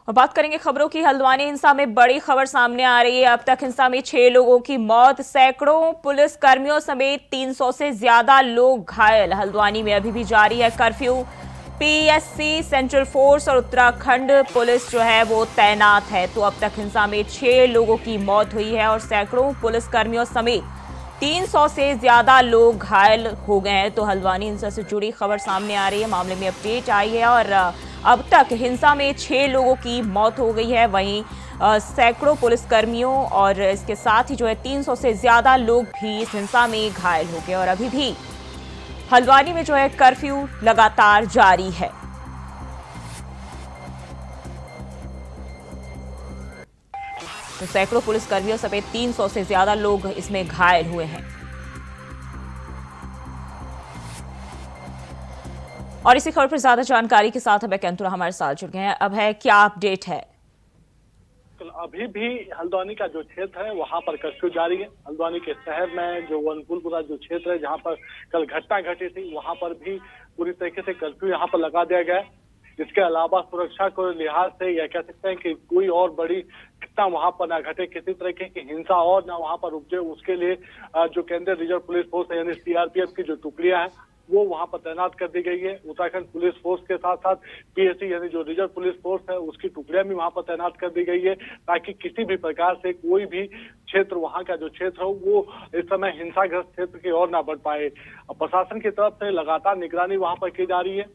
और बात करेंगे खबरों की। हल्द्वानी हिंसा में बड़ी खबर सामने आ रही है। अब तक हिंसा में 6 लोगों की मौत, सैकड़ों पुलिस कर्मियों समेत 300 से ज्यादा लोग घायल। हल्द्वानी में अभी भी जारी है कर्फ्यू। पीएससी, सेंट्रल फोर्स और उत्तराखंड पुलिस जो है वो तैनात है। तो अब तक हिंसा में 6 लोगों की मौत हुई है और सैकड़ों पुलिस कर्मियों समेत 300 से ज्यादा लोग घायल हो गए हैं। तो हल्द्वानी हिंसा से जुड़ी खबर सामने आ रही है। मामले में अपडेट आई है और अब तक हिंसा में 6 लोगों की मौत हो गई है। वहीं सैकड़ों पुलिसकर्मियों और इसके साथ ही जो है 300 से ज्यादा लोग भी इस हिंसा में घायल हो गए और अभी भी हल्द्वानी में जो है कर्फ्यू लगातार जारी है। तो सैकड़ों पुलिसकर्मियों समेत 300 से ज्यादा लोग इसमें घायल हुए हैं। और इसी खबर पर ज्यादा जानकारी के साथ अब कैंतुरा हमारे साथ जुड़ गए हैं। अब है क्या अपडेट है? अभी भी हल्द्वानी का जो क्षेत्र है वहां पर कर्फ्यू जारी है। हल्द्वानी के शहर में जो वनकुलपुरा जो क्षेत्र है जहां पर कल घटना घटी थी वहां पर भी पूरी तरीके से कर्फ्यू यहां पर लगा दिया गया है। इसके अलावा सुरक्षा को लिहाज से यह कह सकते हैं कि कोई और बड़ी घटना वहां पर न घटे, किसी तरीके की हिंसा और न वहां पर उपजे, उसके लिए जो केंद्रीय रिजर्व पुलिस फोर्स यानी सीआरपीएफ की जो टुकड़ियां हैं वो वहां पर तैनात कर दी गई है। उत्तराखंड पुलिस फोर्स के साथ साथ पीएससी यानी जो रिजर्व पुलिस फोर्स है उसकी टुकड़ियां भी वहां पर तैनात कर दी गई है ताकि किसी भी प्रकार से कोई भी क्षेत्र, वहां का जो क्षेत्र हो वो इस समय हिंसाग्रस्त क्षेत्र की ओर ना बढ़ पाए। प्रशासन की तरफ से लगातार निगरानी वहां पर की जा रही है।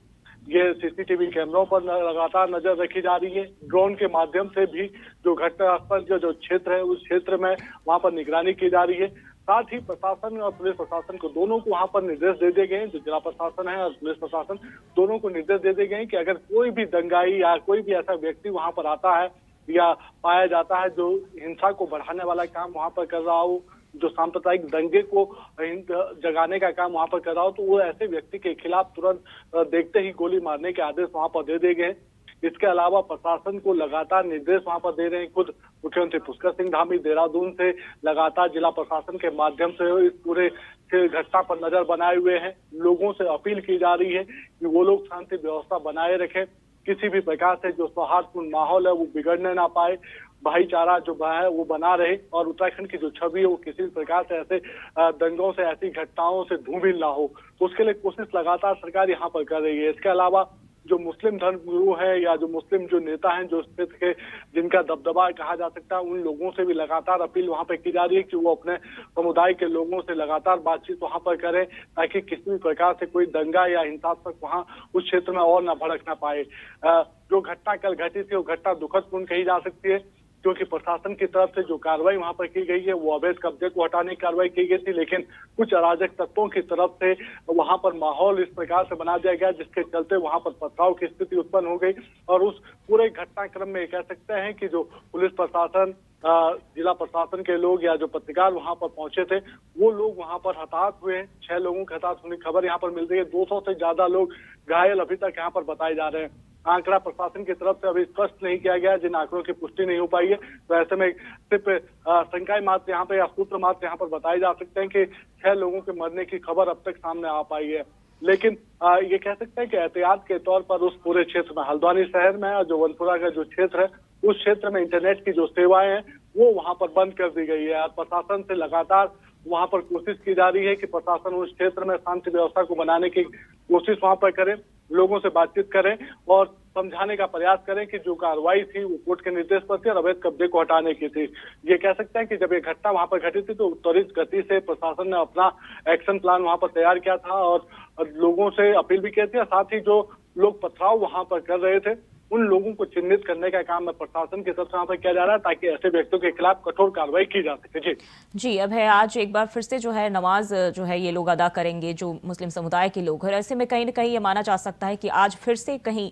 ये सीसीटीवी कैमरों पर लगातार नजर रखी जा रही है। ड्रोन के माध्यम से भी जो घटनास्थल जो क्षेत्र है उस क्षेत्र में वहां पर निगरानी की जा रही है। साथ ही प्रशासन और पुलिस प्रशासन को दोनों को वहां पर निर्देश दे दिए गए हैं। जो जिला प्रशासन है और पुलिस प्रशासन दोनों को निर्देश दे दिए गए हैं कि अगर कोई भी दंगाई या कोई भी ऐसा व्यक्ति वहां पर आता है या पाया जाता है जो हिंसा को बढ़ाने वाला काम वहां पर कर रहा हो, जो सांप्रदायिक दंगे को जगाने का काम वहां पर कर रहा हो, तो वो ऐसे व्यक्ति के खिलाफ तुरंत देखते ही गोली मारने के आदेश वहां पर दे दिए गए। इसके अलावा प्रशासन को लगातार निर्देश वहां पर दे रहे हैं। खुद मुख्यमंत्री पुष्कर सिंह धामी देहरादून से लगातार जिला प्रशासन के माध्यम से इस पूरे घटना पर नजर बनाए हुए हैं। लोगों से अपील की जा रही है कि वो लोग शांति व्यवस्था बनाए रखें, किसी भी प्रकार से जो सौहार्दपूर्ण माहौल है वो बिगड़ने ना पाए, भाईचारा जो है वो बना रहे और उत्तराखंड की जो छवि है वो किसी भी प्रकार से ऐसे दंगों से, ऐसी घटनाओं से धूमिल ना हो, तो उसके लिए कोशिश लगातार सरकार यहाँ पर कर रही है। इसके अलावा जो मुस्लिम धर्म गुरु है या जो मुस्लिम जो नेता हैं जो क्षेत्र के जिनका दबदबा कहा जा सकता है, उन लोगों से भी लगातार अपील वहां पर की जा रही है कि वो अपने समुदाय के लोगों से लगातार बातचीत वहां पर करें ताकि किसी भी प्रकार से कोई दंगा या हिंसात्मक वहां उस क्षेत्र में और न भड़क ना पाए। जो घटना कल घटी थी वो घटना दुखदपूर्ण कही जा सकती है क्योंकि प्रशासन की तरफ से जो कार्रवाई वहां पर की गई है वो अवैध कब्जे को हटाने की कार्रवाई की गई थी, लेकिन कुछ अराजक तत्वों की तरफ से वहां पर माहौल इस प्रकार से बना दिया गया जिसके चलते वहां पर पथराव की स्थिति उत्पन्न हो गई और उस पूरे घटनाक्रम में कह सकते हैं कि जो पुलिस प्रशासन, जिला प्रशासन के लोग या जो पत्रकार वहां पर पहुंचे थे वो लोग वहां पर हताहत हुए हैं। 6 लोगों के हताहत होने की खबर यहाँ पर मिल रही है। 200 से ज्यादा लोग घायल अभी तक यहाँ पर बताए जा रहे हैं। आंकड़ा प्रशासन की तरफ से अभी स्पष्ट नहीं किया गया, जिन आंकड़ों की पुष्टि नहीं हो पाई है, तो ऐसे में सिर्फ शंकाएं मात्र यहाँ पे या सूत्र मात्र यहाँ पर बताए जा सकते हैं कि 6 लोगों के मरने की खबर अब तक सामने आ पाई है। लेकिन ये कह सकते हैं कि एहतियात के तौर पर उस पूरे क्षेत्र में, हल्द्वानी शहर में और जो वनपुरा का जो क्षेत्र है उस क्षेत्र में इंटरनेट की जो सेवाएं हैं वो वहां पर बंद कर दी गई है। प्रशासन से लगातार वहां पर कोशिश की जा रही है कि प्रशासन उस क्षेत्र में शांति व्यवस्था को बनाने की कोशिश वहां पर करे, लोगों से बातचीत करें और समझाने का प्रयास करें कि जो कार्रवाई थी वो कोर्ट के निर्देश पर थी और अवैध कब्जे को हटाने की थी। ये कह सकते हैं कि जब ये घटना वहां पर घटी थी तो त्वरित गति से प्रशासन ने अपना एक्शन प्लान वहां पर तैयार किया था और लोगों से अपील भी की थी। साथ ही जो लोग पथराव वहां पर कर रहे थे उन लोगों को चिन्हित करने का काम प्रशासन की तरफ से वहां पर किया जा रहा है ताकि ऐसे व्यक्तियों के खिलाफ कठोर कार्रवाई की जा सके। जी अब है आज एक बार फिर से जो है नमाज जो है ये लोग अदा करेंगे, जो मुस्लिम समुदाय के लोग, और ऐसे में कहीं ना कहीं ये माना जा सकता है कि आज फिर से कहीं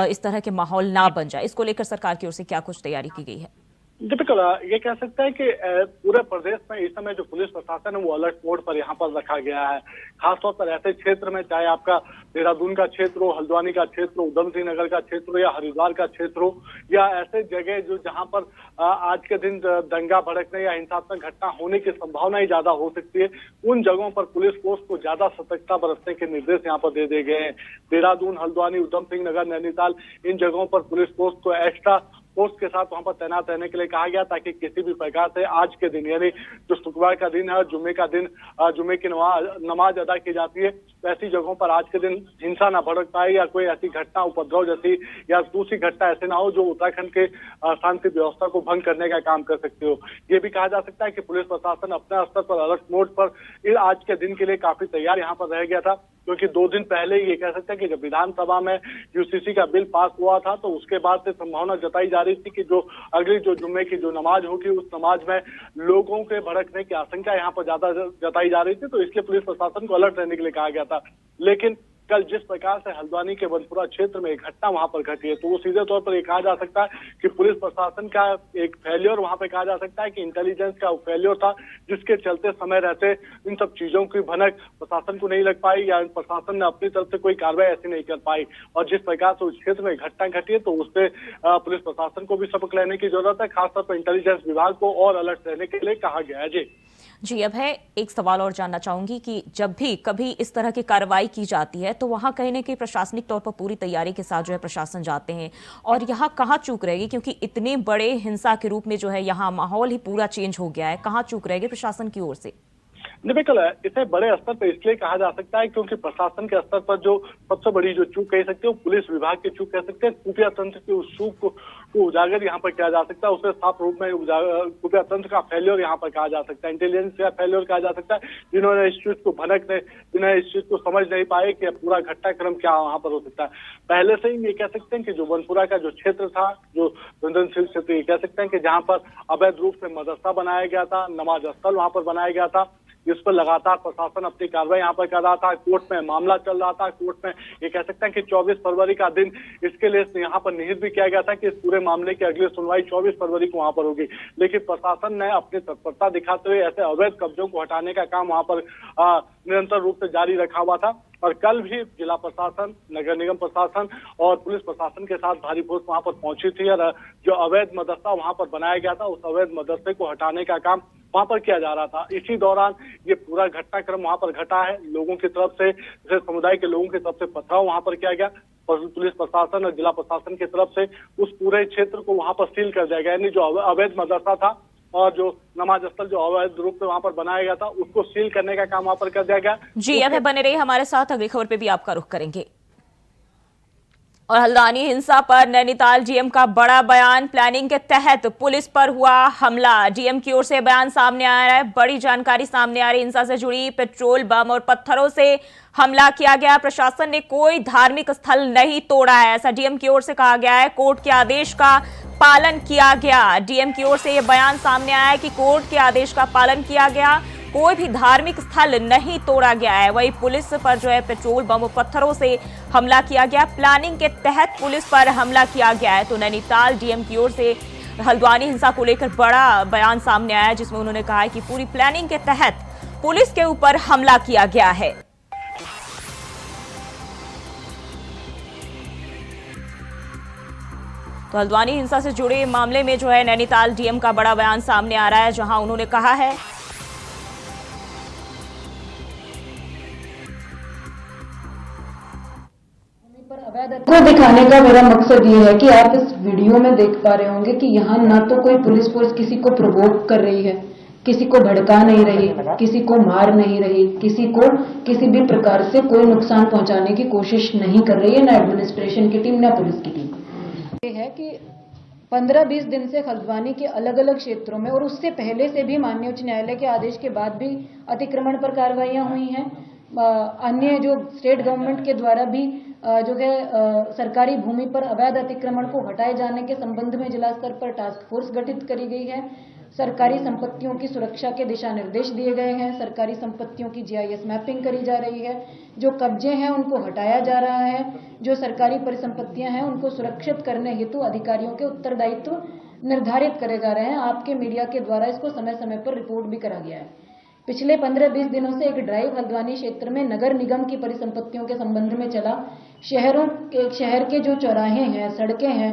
इस तरह के माहौल ना बन जाए। इसको लेकर सरकार की ओर से क्या कुछ तैयारी की गई है? बिल्कुल, ये कह सकते हैं कि पूरे प्रदेश में इस समय जो पुलिस प्रशासन है वो अलर्ट मोड पर यहाँ पर रखा गया है। खासतौर पर ऐसे क्षेत्र में, चाहे आपका देहरादून का क्षेत्र हो, हल्द्वानी का क्षेत्र हो, उधम सिंह नगर का क्षेत्र हो या हरिद्वार का क्षेत्र हो या ऐसे जगह जो जहाँ पर आज के दिन दंगा भड़कने या हिंसात्मक घटना होने की संभावना ही ज्यादा हो सकती है, उन जगहों पर पुलिस फोर्स को ज्यादा सतर्कता बरतने के निर्देश यहाँ पर दे दिए गए हैं। देहरादून, हल्द्वानी, उधम सिंह नगर, नैनीताल, इन जगहों पर पुलिस फोर्स को एक्स्ट्रा फोर्स के साथ वहां पर तैनात रहने के लिए कहा गया, ताकि किसी भी प्रकार से आज के दिन यानी जो शुक्रवार का दिन है, जुम्मे का दिन, जुम्मे की नमाज अदा की जाती है, तो ऐसी जगहों पर आज के दिन हिंसा ना भड़क पाए या कोई ऐसी घटना उपद्रव जैसी या दूसरी घटना ऐसे ना हो जो उत्तराखंड के शांति व्यवस्था को भंग करने का काम कर सकती हो। ये भी कहा जा सकता है कि पुलिस प्रशासन अपने स्तर पर अलर्ट मोड पर आज के दिन के लिए काफी तैयार यहाँ पर रह गया था, क्योंकि 2 दिन पहले ये कह सकते हैं कि जब विधानसभा में यूसीसी का बिल पास हुआ था, तो उसके बाद से संभावना जताई जा रही थी कि जो अगली जो जुम्मे की जो नमाज होगी, उस नमाज में लोगों के भड़कने की आशंका यहाँ पर ज्यादा जताई जा रही थी, तो इसलिए पुलिस प्रशासन को अलर्ट रहने के लिए कहा गया था। लेकिन कल जिस प्रकार से हल्द्वानी के वनपुरा क्षेत्र में एक घटना वहां पर घटी है, तो वो सीधे तौर पर ये कहा जा सकता है कि पुलिस प्रशासन का एक फेलियर वहां पर कहा जा सकता है कि इंटेलिजेंस का फेलियर था, जिसके चलते समय रहते इन सब चीजों की भनक प्रशासन को नहीं लग पाई या प्रशासन ने अपनी तरफ से कोई कार्रवाई ऐसी नहीं कर पाई। और जिस प्रकार से उस क्षेत्र में घटना घटी है, तो उससे पुलिस प्रशासन को भी सबक लेने की जरूरत है, खासतौर पर इंटेलिजेंस विभाग को और अलर्ट रहने के लिए कहा गया है। जी, अब है एक सवाल और जानना चाहूंगी कि जब भी कभी इस तरह की कार्रवाई की जाती है, तो वहां कहीं ना कहीं प्रशासनिक तौर पर पूरी तैयारी के साथ जो है प्रशासन जाते हैं, और यहाँ कहाँ चूक रहेगी, क्योंकि इतने बड़े हिंसा के रूप में जो है यहाँ माहौल ही पूरा चेंज हो गया है, कहाँ चूक रहेगी प्रशासन की ओर से? बिल्कुल, इसे बड़े स्तर पर इसलिए कहा जा सकता है क्योंकि प्रशासन के स्तर पर जो सबसे बड़ी जो चूक कह सकते हो, पुलिस विभाग की चूक कह सकते हैं, खुफिया तंत्र की उस चूक को उजागर यहाँ पर किया जा सकता है, उसे साफ रूप में खुफिया तंत्र का फेल्योर यहाँ पर कहा जा सकता है, इंटेलिजेंस का फेल्योर कहा जा सकता है, जिन्होंने इस चीज को जिन्हें इस चीज को समझ नहीं पाए कि पूरा घटनाक्रम क्या वहां पर हो सकता है। पहले से ही ये कह सकते हैं कि जो वनपुरा का जो क्षेत्र था, जो संवेदनशील क्षेत्र, ये कह सकते हैं कि जहाँ पर अवैध रूप से मदरसा बनाया गया था, नमाज स्थल वहां पर बनाया गया था, जिस पर लगातार प्रशासन अपनी कार्रवाई यहाँ पर कर रहा था, कोर्ट में मामला चल रहा था, कोर्ट में ये कह सकते हैं कि 24 फरवरी का दिन इसके लिए यहाँ पर निहित भी किया गया था कि इस पूरे मामले की अगली सुनवाई 24 फरवरी को वहां पर होगी। लेकिन प्रशासन ने अपनी तत्परता दिखाते हुए ऐसे अवैध कब्जों को हटाने का काम वहां पर निरंतर रूप से जारी रखा हुआ था, और कल भी जिला प्रशासन, नगर निगम प्रशासन और पुलिस प्रशासन के साथ भारी फोर्स वहां पर पहुंची थी, और जो अवैध मदरसा वहां पर बनाया गया था, उस अवैध मदरसे को हटाने का काम वहां पर किया जा रहा था। इसी दौरान ये पूरा घटनाक्रम वहां पर घटा है। लोगों की तरफ से, जैसे समुदाय के लोगों की तरफ से पथराव वहां पर किया गया, पुलिस प्रशासन और जिला प्रशासन की तरफ से उस पूरे क्षेत्र को वहां पर सील कर दिया गया, यानी जो अवैध मदरसा था और जो नमाज स्थल जो अवैध रूप से वहां पर बनाया गया था, उसको सील करने का काम वहां पर कर दिया गया। जी, अब बने रहिए हमारे साथ, अगली खबर पे भी आपका रुख करेंगे। और हल्द्वानी हिंसा पर नैनीताल डीएम का बड़ा बयान, प्लानिंग के तहत पुलिस पर हुआ हमला। डीएम की ओर से बयान सामने आ रहा है, बड़ी जानकारी सामने आ रही है। हिंसा से जुड़ी पेट्रोल बम और पत्थरों से हमला किया गया। प्रशासन ने कोई धार्मिक स्थल नहीं तोड़ा है, ऐसा डीएम की ओर से कहा गया है। कोर्ट के आदेश का पालन किया गया। डीएम की ओर से यह बयान सामने आया है कि कोर्ट के आदेश का पालन किया गया, कोई भी धार्मिक स्थल नहीं तोड़ा गया है। वही पुलिस पर जो है पेट्रोल बम और पत्थरों से हमला किया गया, प्लानिंग के तहत पुलिस पर हमला किया गया है। तो नैनीताल डीएम की ओर से हल्द्वानी हिंसा को लेकर बड़ा बयान सामने आया है, जिसमें उन्होंने कहा है कि पूरी प्लानिंग के तहत पुलिस के ऊपर हमला किया गया है। तो हल्द्वानी हिंसा से जुड़े मामले में जो है नैनीताल डीएम का बड़ा बयान सामने आ रहा है, जहां उन्होंने कहा है को दिखाने का मेरा मकसद ये है कि आप इस वीडियो में देख पा रहे होंगे कि यहाँ ना तो कोई पुलिस फोर्स किसी को प्रोवोक कर रही है, किसी को भड़का नहीं रही, किसी को मार नहीं रही, किसी को किसी भी प्रकार से कोई नुकसान पहुंचाने की कोशिश नहीं कर रही है, ना एडमिनिस्ट्रेशन की टीम, ना पुलिस की टीम। ये है कि 15-20 दिन से हल्द्वानी के अलग अलग क्षेत्रों में और उससे पहले से भी माननीय उच्च न्यायालय के आदेश के बाद भी अतिक्रमण पर कार्रवाइयां हुई हैं। अन्य जो स्टेट गवर्नमेंट के द्वारा भी जो है सरकारी भूमि पर अवैध अतिक्रमण को हटाए जाने के संबंध में जिला स्तर पर टास्क फोर्स गठित करी गई है। सरकारी संपत्तियों की सुरक्षा के दिशा निर्देश दिए गए हैं। सरकारी संपत्तियों की जीआईएस मैपिंग करी जा रही है। जो कब्जे हैं उनको हटाया जा रहा है। जो सरकारी परिसंपत्तियां हैं उनको सुरक्षित करने हेतु अधिकारियों के उत्तरदायित्व निर्धारित करे जा रहे हैं। आपके मीडिया के द्वारा इसको समय समय पर रिपोर्ट भी करा गया है। पिछले 15-20 दिनों से एक ड्राइव हल्द्वानी क्षेत्र में नगर निगम की परिसंपत्तियों के संबंध में चला। शहर के जो चौराहे हैं, सड़कें हैं,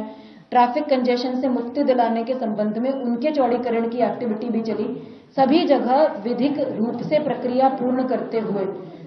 ट्रैफिक कंजेशन से मुक्ति दिलाने के संबंध में उनके चौड़ीकरण की एक्टिविटी भी चली। सभी जगह विधिक रूप से प्रक्रिया पूर्ण करते हुए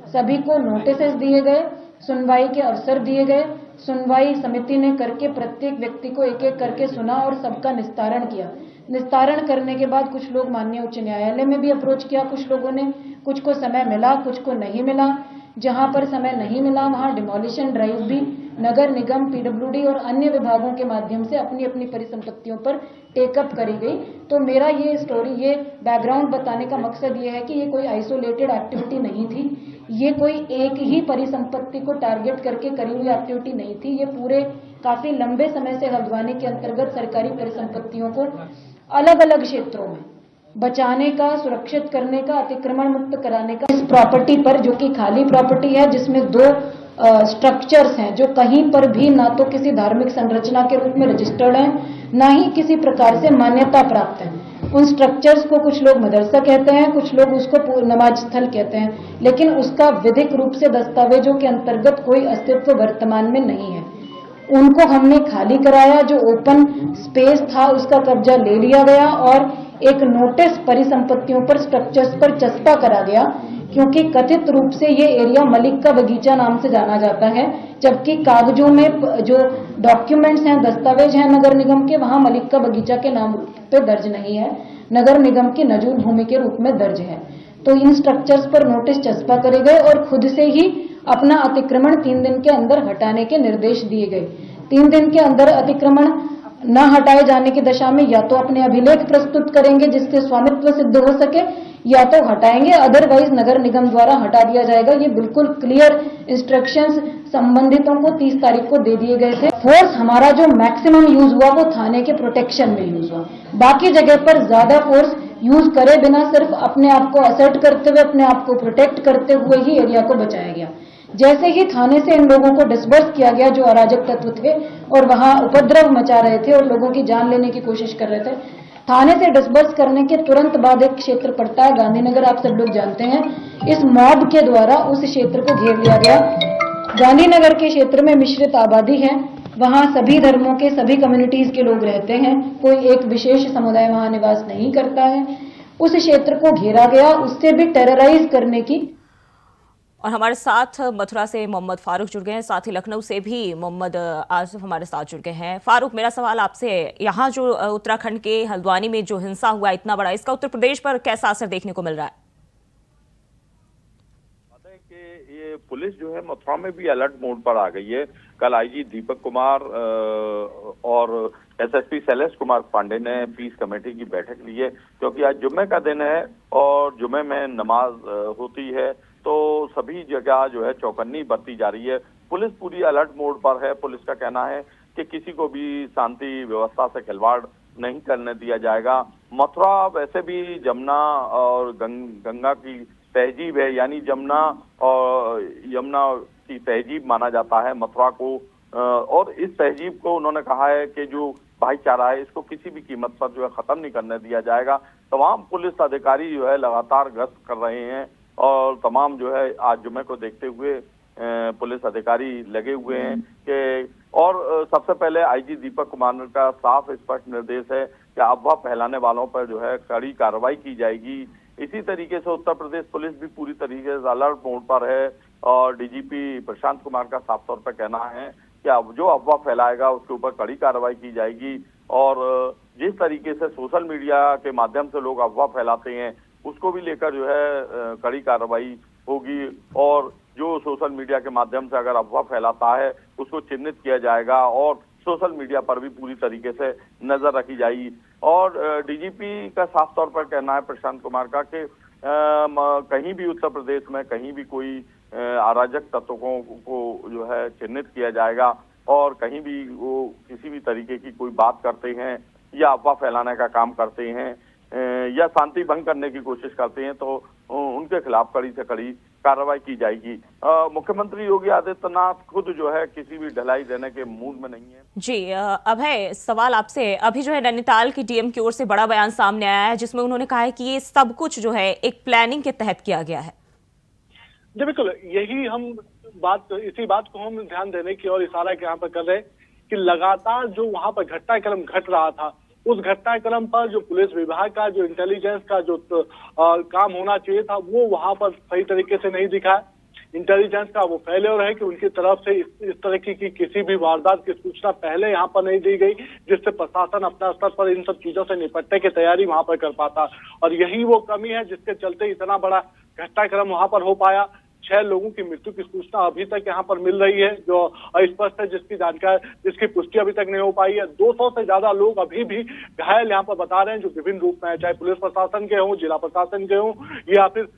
सभी को नोटिस दिए गए, सुनवाई के अवसर दिए गए सुनवाई समिति ने करके प्रत्येक व्यक्ति को एक एक करके सुना और सबका निस्तारण किया। निस्तारण करने के बाद कुछ लोग माननीय उच्च न्यायालय में भी अप्रोच किया, कुछ लोगों ने, कुछ को समय मिला, कुछ को नहीं मिला। जहां पर समय नहीं मिला वहां डिमोलिशन ड्राइव भी नगर निगम, पीडब्ल्यूडी और अन्य विभागों के माध्यम से अपनी अपनी परिसंपत्तियों पर टेकअप करी गई। तो मेरा ये स्टोरी, ये बैकग्राउंड बताने का मकसद ये है कि ये कोई आइसोलेटेड एक्टिविटी नहीं थी, ये कोई एक ही परिसंपत्ति को टारगेट करके करी हुई एक्टिविटी नहीं थी। ये पूरे काफी लंबे समय से हल्द्वानी के अंतर्गत सरकारी परिसंपत्तियों को अलग अलग क्षेत्रों में बचाने का, सुरक्षित करने का, अतिक्रमण मुक्त कराने का, इस प्रॉपर्टी पर जो कि खाली प्रॉपर्टी है जिसमें 2 स्ट्रक्चर्स हैं जो कहीं पर भी ना तो किसी धार्मिक संरचना के रूप में रजिस्टर्ड हैं, ना ही किसी प्रकार से मान्यता प्राप्त है। उन स्ट्रक्चर्स को कुछ लोग मदरसा कहते हैं, कुछ लोग उसको नमाज स्थल कहते हैं, लेकिन उसका विधिक रूप से दस्तावेजों के अंतर्गत कोई अस्तित्व वर्तमान में नहीं है। उनको हमने खाली कराया, जो ओपन स्पेस था उसका कब्जा ले लिया गया और एक नोटिस परिसंपत्तियों पर, स्ट्रक्चर्स पर चस्पा करा गया, क्योंकि कथित रूप से ये एरिया मलिक का बगीचा नाम से जाना जाता है, जबकि कागजों में जो डॉक्यूमेंट्स हैं, दस्तावेज हैं नगर निगम के, वहां मलिक का बगीचा के नाम पे दर्ज नहीं है, नगर निगम की नजूल भूमि के रूप में दर्ज है। तो इन स्ट्रक्चर्स पर नोटिस चस्पा करे गए और खुद से ही अपना अतिक्रमण 3 दिन के अंदर हटाने के निर्देश दिए गए। 3 दिन के अंदर अतिक्रमण न हटाए जाने की दशा में या तो अपने अभिलेख प्रस्तुत करेंगे जिससे स्वामित्व सिद्ध हो सके, या तो हटाएंगे, अदरवाइज नगर निगम द्वारा हटा दिया जाएगा। ये बिल्कुल क्लियर इंस्ट्रक्शंस संबंधितों को 30 तारीख को दे दिए गए थे। फोर्स हमारा जो मैक्सिमम यूज हुआ वो थाने के प्रोटेक्शन में यूज हुआ, बाकी जगह पर ज्यादा फोर्स यूज करे बिना सिर्फ अपने आप को असर्ट करते हुए, अपने आप को प्रोटेक्ट करते हुए ही एरिया को बचाया गया। जैसे ही थाने से इन लोगों को डिस्बर्स किया गया जो अराजक तत्व थे और वहां उपद्रव मचा रहे थे और लोगों की जान लेने की कोशिश कर रहे थे, थाने से डिस्बर्स करने के तुरंत बाद एक क्षेत्र पड़ता है गांधीनगर, आप सब लोग जानते हैं। इस मॉब के द्वारा उस क्षेत्र को घेर लिया गया। गांधीनगर के क्षेत्र में मिश्रित आबादी है, वहां सभी धर्मों के, सभी कम्युनिटीज के लोग रहते हैं, कोई एक विशेष समुदाय वहां निवास नहीं करता है। उस क्षेत्र को घेरा गया, उससे भी टेरराइज करने की। और हमारे साथ मथुरा से मोहम्मद फारूक जुड़ गए हैं, साथ ही लखनऊ से भी मोहम्मद आसिफ हमारे साथ जुड़ गए हैं। फारूक, मेरा सवाल आपसे है, यहाँ जो उत्तराखंड के हल्द्वानी में जो हिंसा हुआ इतना बड़ा, इसका उत्तर प्रदेश पर कैसा असर देखने को मिल रहा है? कि ये पुलिस जो है मथुरा में भी अलर्ट मोड पर आ गई है। कल आईजी दीपक कुमार और एसएसपी शैलेश कुमार पांडे ने पीस कमेटी की बैठक ली है, क्योंकि आज जुम्मे का दिन है और जुम्मे में नमाज होती है, तो सभी जगह जो है चौकन्नी बरती जा रही है। पुलिस पूरी अलर्ट मोड पर है। पुलिस का कहना है कि किसी को भी शांति व्यवस्था से खिलवाड़ नहीं करने दिया जाएगा। मथुरा वैसे भी जमुना और गंगा की तहजीब है, यानी जमुना और यमुना की तहजीब माना जाता है मथुरा को, और इस तहजीब को उन्होंने कहा है कि जो भाईचारा है इसको किसी भी कीमत पर जो है खत्म नहीं करने दिया जाएगा। तमाम पुलिस अधिकारी जो है लगातार गश्त कर रहे हैं और तमाम जो है आज जुम्मे को देखते हुए पुलिस अधिकारी लगे हुए हैं कि, और सबसे पहले आईजी दीपक कुमार का साफ स्पष्ट निर्देश है कि अफवाह फैलाने वालों पर जो है कड़ी कार्रवाई की जाएगी। इसी तरीके से उत्तर प्रदेश पुलिस भी पूरी तरीके से अलर्ट मोड पर है और डीजीपी प्रशांत कुमार का साफ तौर पर कहना है कि अब जो अफवाह फैलाएगा उसके ऊपर कड़ी कार्रवाई की जाएगी। और जिस तरीके से सोशल मीडिया के माध्यम से लोग अफवाह फैलाते हैं उसको भी लेकर जो है कड़ी कार्रवाई होगी, और जो सोशल मीडिया के माध्यम से अगर अफवाह फैलाता है उसको चिन्हित किया जाएगा और सोशल मीडिया पर भी पूरी तरीके से नजर रखी जाएगी। और डीजीपी का साफ तौर पर कहना है प्रशांत कुमार का कि कहीं भी उत्तर प्रदेश में कहीं भी कोई अराजक तत्वों को जो है चिन्हित किया जाएगा, और कहीं भी वो किसी भी तरीके की कोई बात करते हैं या अफवाह फैलाने का काम करते हैं या शांति भंग करने की कोशिश करते हैं तो उनके खिलाफ कड़ी से कड़ी कार्रवाई की जाएगी। मुख्यमंत्री योगी आदित्यनाथ खुद जो है किसी भी ढिलाई देने के मूड में नहीं है। जी अभय, सवाल आपसे, अभी जो है नैनीताल की डीएम की ओर से बड़ा बयान सामने आया है जिसमें उन्होंने कहा है कि ये सब कुछ जो है एक प्लानिंग के तहत किया गया है। जी बिल्कुल, यही हम इसी बात को हम ध्यान देने की और इशारा के यहाँ पर कर रहे हैं कि लगातार जो वहां पर घटनाक्रम घट रहा था उस घटनाक्रम पर जो पुलिस विभाग का जो इंटेलिजेंस का जो काम होना चाहिए था वो वहां पर सही तरीके से नहीं दिखा। इंटेलिजेंस का वो फेलियर है कि उनकी तरफ से इस तरह की किसी भी वारदात की सूचना पहले यहाँ पर नहीं दी गई, जिससे प्रशासन अपना स्तर पर इन सब चीजों से निपटने की तैयारी वहां पर कर पाता। और यही वो कमी है जिसके चलते इतना बड़ा घटनाक्रम वहां पर हो पाया। 6 लोगों की मृत्यु की सूचना अभी तक यहाँ पर मिल रही है, जो अस्पष्ट है, जिसकी पुष्टि अभी तक नहीं हो पाई है। 200 से ज्यादा लोग अभी भी घायल यहाँ पर बता रहे हैं, जो विभिन्न रूप में है, चाहे पुलिस प्रशासन के हों, जिला प्रशासन के हों, या फिर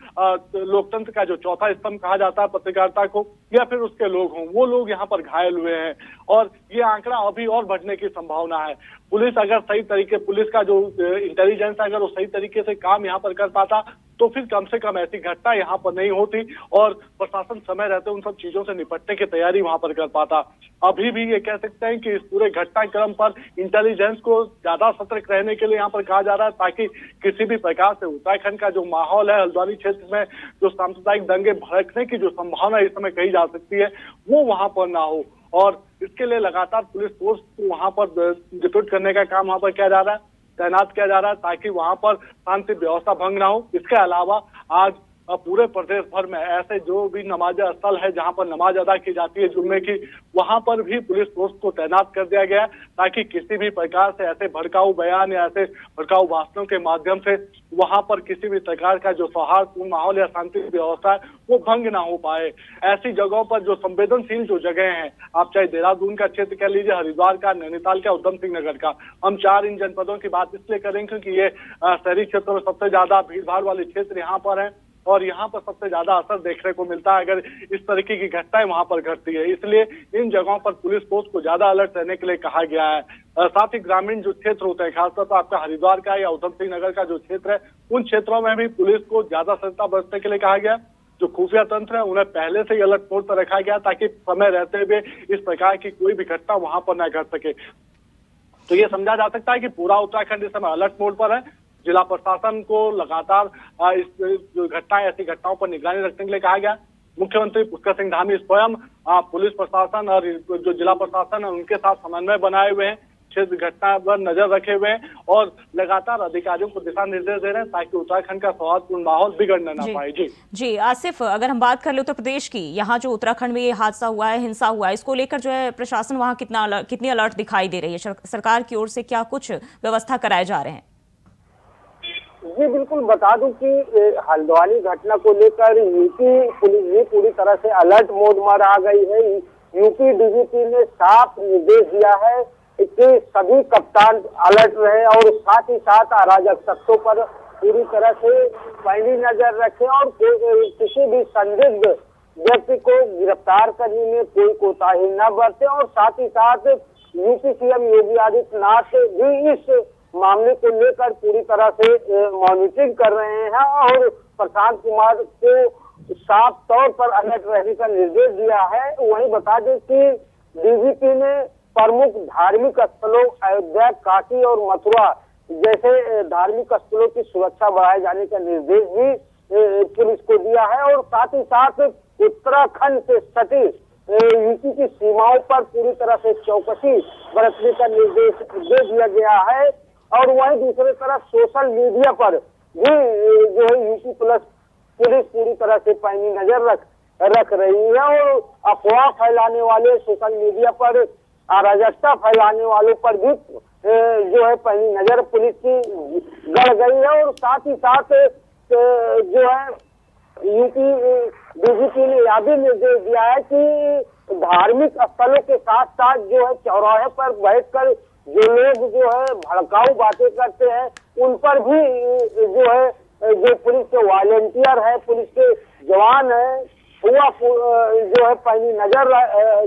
लोकतंत्र का जो चौथा स्तंभ कहा जाता है पत्रकारिता को, या फिर उसके लोग हों, वो लोग यहाँ पर घायल हुए हैं। और ये आंकड़ा अभी और बढ़ने की संभावना है। पुलिस का जो इंटेलिजेंस है, अगर वो सही तरीके से काम यहाँ पर कर पाता तो फिर कम से कम ऐसी घटना यहाँ पर नहीं होती और प्रशासन समय रहते उन सब चीजों से निपटने की तैयारी वहां पर कर पाता। अभी भी ये कह सकते हैं कि इस पूरे घटनाक्रम पर इंटेलिजेंस को ज्यादा सतर्क रहने के लिए यहाँ पर कहा जा रहा है, ताकि किसी भी प्रकार से उत्तराखंड का जो माहौल है, हल्द्वानी क्षेत्र में जो सांप्रदायिक दंगे भड़कने की जो संभावना इस समय कही जा सकती है, वो वहां पर ना हो। और इसके लिए लगातार पुलिस फोर्स को वहां पर डिप्यूट करने का काम वहां पर किया जा रहा है, तैनात किया जा रहा है, ताकि वहां पर शांति व्यवस्था भंग ना हो। इसके अलावा आज पूरे प्रदेश भर में ऐसे जो भी नमाज स्थल है जहां पर नमाज अदा की जाती है जुम्मे की, वहां पर भी पुलिस फोर्स को तैनात कर दिया गया, ताकि किसी भी प्रकार से ऐसे भड़काऊ बयान या ऐसे भड़काऊ भाषणों के माध्यम से वहां पर किसी भी प्रकार का जो सौहार्दपूर्ण माहौल या शांति व्यवस्था है वो भंग ना हो पाए। ऐसी जगहों पर जो संवेदनशील जो जगह हैं, आप चाहे देहरादून का क्षेत्र कह लीजिए, हरिद्वार का, नैनीताल का, उधम सिंह नगर का, हम 4 इन जनपदों की बात इसलिए करें क्योंकि ये शहरी क्षेत्रों में सबसे ज्यादा भीड़ भाड़ वाले क्षेत्र यहाँ पर है और यहाँ पर सबसे ज्यादा असर देखने को मिलता है अगर इस तरीके की घटनाएं वहां पर घटती है। इसलिए इन जगहों पर पुलिस फोर्स को ज्यादा अलर्ट रहने के लिए कहा गया है। साथ ही ग्रामीण जो क्षेत्र होते हैं, खासतौर पर आपका हरिद्वार का या उधम सिंह नगर का जो क्षेत्र है, उन क्षेत्रों में भी पुलिस को ज्यादा सतर्कता बरतने के लिए कहा गया। जो खुफिया तंत्र है उन्हें पहले से ही अलर्ट मोड पर रखा गया, ताकि समय रहते हुए इस प्रकार की कोई भी घटना वहां पर न घट सके। तो ये समझा जा सकता है कि पूरा उत्तराखंड इस समय अलर्ट मोड पर है। जिला प्रशासन को लगातार इस जो घटनाएं, ऐसी घटनाओं पर निगरानी रखने के लिए कहा गया। मुख्यमंत्री पुष्कर सिंह धामी स्वयं पुलिस प्रशासन और जो जिला प्रशासन है उनके साथ समन्वय बनाए हुए हैं, क्षेत्र घटना पर नजर रखे हुए हैं और लगातार अधिकारियों को दिशा निर्देश दे रहे हैं, ताकि उत्तराखंड का सौहार्दपूर्ण माहौल बिगड़ने ना पाए। जी आसिफ, अगर हम बात कर ले उत्तर प्रदेश की, यहाँ जो उत्तराखंड में ये हादसा हुआ है, हिंसा हुआ है, इसको लेकर जो है प्रशासन वहाँ कितनी अलर्ट दिखाई दे रही है? सरकार की ओर से क्या कुछ व्यवस्था कराए जा रहे हैं? जी बिल्कुल, बता दूं कि हल्द्वानी घटना को लेकर यूपी पुलिस भी पूरी तरह से अलर्ट मोड में आ गई है। यूपी डीजीपी ने साफ निर्देश दिया है कि सभी कप्तान अलर्ट रहे और साथ ही साथ अराजक तत्वों पर पूरी तरह से पैनी नजर रखें और किसी भी संदिग्ध व्यक्ति को गिरफ्तार करने में कोई कोताही न बरते। और साथ ही साथ यूपी सीएम योगी आदित्यनाथ भी इस मामले को लेकर पूरी तरह से मॉनिटरिंग कर रहे हैं और प्रशांत कुमार को साफ तौर पर अलर्ट रहने का निर्देश दिया है। वहीं बता दें कि डीजीपी ने प्रमुख धार्मिक स्थलों अयोध्या, काशी और मथुरा जैसे धार्मिक स्थलों की सुरक्षा बढ़ाए जाने का निर्देश भी पुलिस को दिया है और साथ ही साथ उत्तराखंड से सटी यूपी की सीमाओं पर पूरी तरह से चौकसी बरतने का निर्देश दे दिया गया है। और वहीं दूसरी तरफ सोशल मीडिया पर भी जो है यूपी पुलिस पूरी तरह से पैनी नजर रख रही है और अफवाह फैलाने वाले, सोशल मीडिया पर अराजकता फैलाने वालों पर भी जो है पैनी नजर पुलिस की गड़ गई है। और साथ ही साथ जो है यूपी डीजीपी ने यह भी निर्देश दिया है कि धार्मिक स्थलों के साथ साथ जो है चौराहे पर बैठकर जो लोग जो है भड़काऊ बातें करते हैं उन पर भी जो है जो पुलिस के वॉलंटियर है, पुलिस के जवान है, हुआ जो है पैनी नजर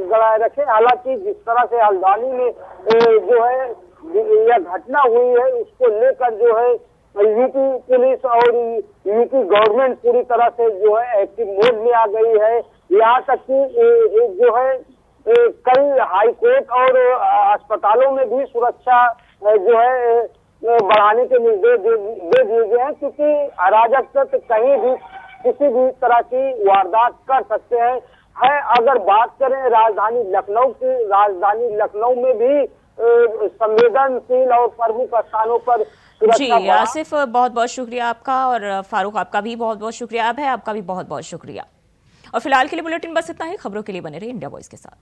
गड़ाए रखे। हालांकि जिस तरह से हल्द्वानी में जो है यह घटना हुई है उसको लेकर जो है यूपी पुलिस और यूपी गवर्नमेंट पूरी तरह से जो है एक्टिव मोड में आ गई है। यहाँ तक कि जो है कई हाई कोर्ट और अस्पतालों में भी सुरक्षा जो है बढ़ाने के निर्देश दे दिए गए हैं, क्योंकि अराजक तत्व कहीं भी किसी भी तरह की वारदात कर सकते हैं। अगर बात करें राजधानी लखनऊ की, राजधानी लखनऊ में भी संवेदनशील और प्रमुख स्थानों पर जी आसिफ, बहुत बहुत शुक्रिया आपका और फारूक आपका भी बहुत बहुत शुक्रिया है, आपका भी बहुत बहुत शुक्रिया। और फिलहाल के लिए बुलेटिन बस इतना ही। खबरों के लिए बने रहे इंडिया वॉइस के साथ।